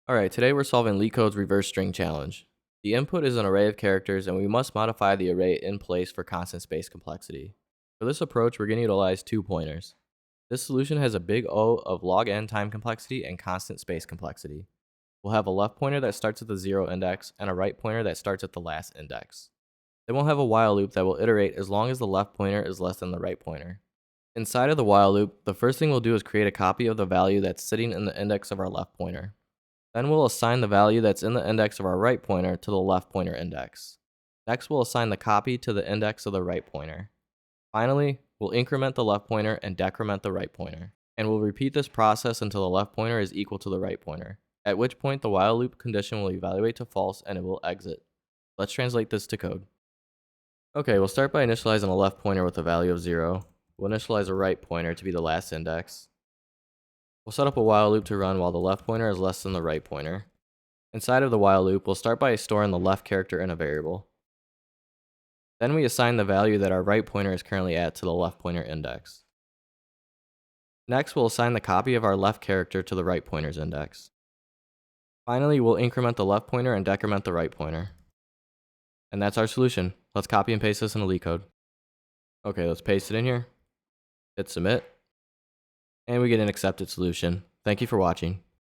Alright, today we're solving Leetcode's reverse string challenge. The input is an array of characters and we must modify the array in place for constant space complexity. For this approach, we're going to utilize two pointers. This solution has a big O of log n time complexity and constant space complexity. We'll have a left pointer that starts at the 0 index and a right pointer that starts at the last index. Then we'll have a while loop that will iterate as long as the left pointer is less than the right pointer. Inside of the while loop, the first thing we'll do is create a copy of the value that's sitting in the index of our left pointer. Then we'll assign the value that's in the index of our right pointer to the left pointer index. Next, we'll assign the copy to the index of the right pointer. Finally, we'll increment the left pointer and decrement the right pointer. And we'll repeat this process until the left pointer is equal to the right pointer, at which point the while loop condition will evaluate to false and it will exit. Let's translate this to code. Okay, we'll start by initializing a left pointer with a value of 0. We'll initialize a right pointer to be the last index. We'll set up a while loop to run while the left pointer is less than the right pointer. Inside of the while loop, we'll start by storing the left character in a variable. Then we assign the value that our right pointer is currently at to the left pointer index. Next, we'll assign the copy of our left character to the right pointer's index. Finally, we'll increment the left pointer and decrement the right pointer. And that's our solution. Let's copy and paste this in a Leetcode. Okay, let's paste it in here. Hit submit. And we get an accepted solution. Thank you for watching.